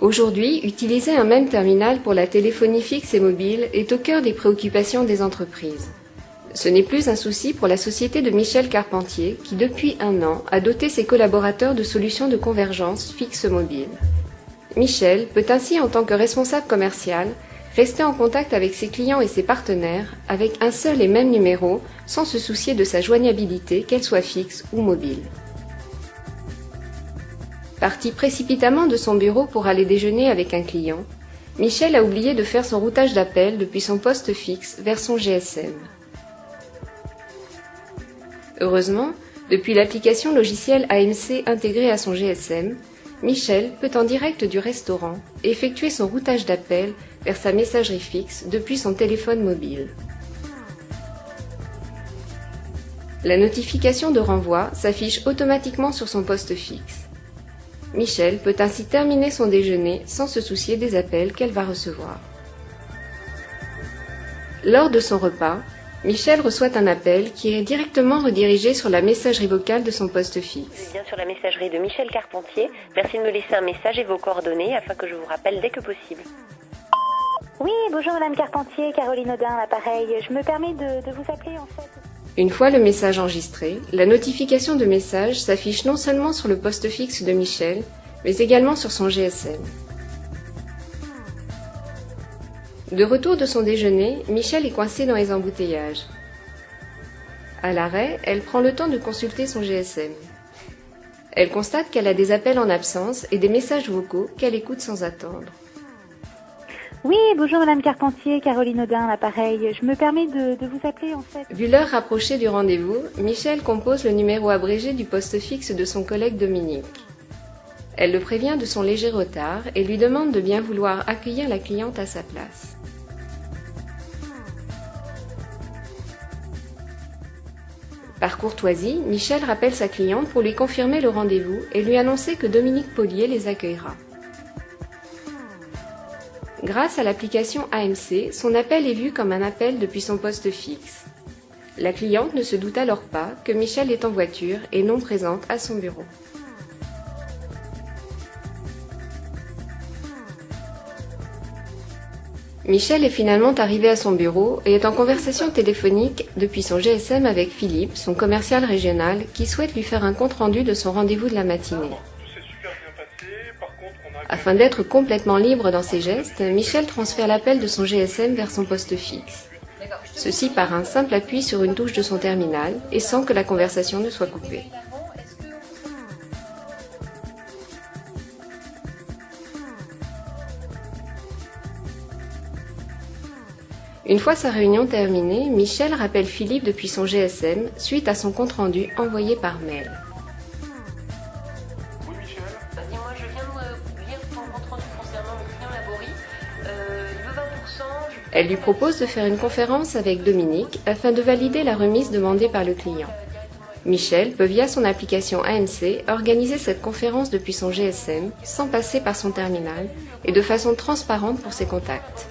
Aujourd'hui, utiliser un même terminal pour la téléphonie fixe et mobile est au cœur des préoccupations des entreprises. Ce n'est plus un souci pour la société de Michel Carpentier qui, depuis 1 an, a doté ses collaborateurs de solutions de convergence fixe-mobile. Michel peut ainsi, en tant que responsable commercial, rester en contact avec ses clients et ses partenaires avec un seul et même numéro sans se soucier de sa joignabilité, qu'elle soit fixe ou mobile. Parti précipitamment de son bureau pour aller déjeuner avec un client, Michel a oublié de faire son routage d'appel depuis son poste fixe vers son GSM. Heureusement, depuis l'application logicielle AMC intégrée à son GSM, Michel peut en direct du restaurant effectuer son routage d'appel vers sa messagerie fixe depuis son téléphone mobile. La notification de renvoi s'affiche automatiquement sur son poste fixe. Michel peut ainsi terminer son déjeuner sans se soucier des appels qu'elle va recevoir. Lors de son repas, Michel reçoit un appel qui est directement redirigé sur la messagerie vocale de son poste fixe. Je viens sur la messagerie de Michel Carpentier. Merci de me laisser un message et vos coordonnées afin que je vous rappelle dès que possible. Oui, bonjour Madame Carpentier, Caroline Audin, l'appareil. Je me permets de vous appeler en fait. Une fois le message enregistré, la notification de message s'affiche non seulement sur le poste fixe de Michel, mais également sur son GSM. De retour de son déjeuner, Michel est coincée dans les embouteillages. À l'arrêt, elle prend le temps de consulter son GSM. Elle constate qu'elle a des appels en absence et des messages vocaux qu'elle écoute sans attendre. Oui, bonjour Madame Carpentier, Caroline Audin, l'appareil. Je me permets de vous appeler en fait. Vu l'heure rapprochée du rendez-vous, Michel compose le numéro abrégé du poste fixe de son collègue Dominique. Elle le prévient de son léger retard et lui demande de bien vouloir accueillir la cliente à sa place. Par courtoisie, Michel rappelle sa cliente pour lui confirmer le rendez-vous et lui annoncer que Dominique Paulier les accueillera. Grâce à l'application AMC, son appel est vu comme un appel depuis son poste fixe. La cliente ne se doute alors pas que Michel est en voiture et non présente à son bureau. Michel est finalement arrivé à son bureau et est en conversation téléphonique depuis son GSM avec Philippe, son commercial régional, qui souhaite lui faire un compte-rendu de son rendez-vous de la matinée. Afin d'être complètement libre dans ses gestes, Michel transfère l'appel de son GSM vers son poste fixe. Ceci par un simple appui sur une touche de son terminal et sans que la conversation ne soit coupée. Une fois sa réunion terminée, Michel rappelle Philippe depuis son GSM suite à son compte-rendu envoyé par mail. Oui, Michel. Dis-moi, je viens de lire ton compte-rendu concernant le client Laborie. Il veut 20%. Elle lui propose de faire une conférence avec Dominique afin de valider la remise demandée par le client. Michel peut via son application AMC organiser cette conférence depuis son GSM sans passer par son terminal et de façon transparente pour ses contacts.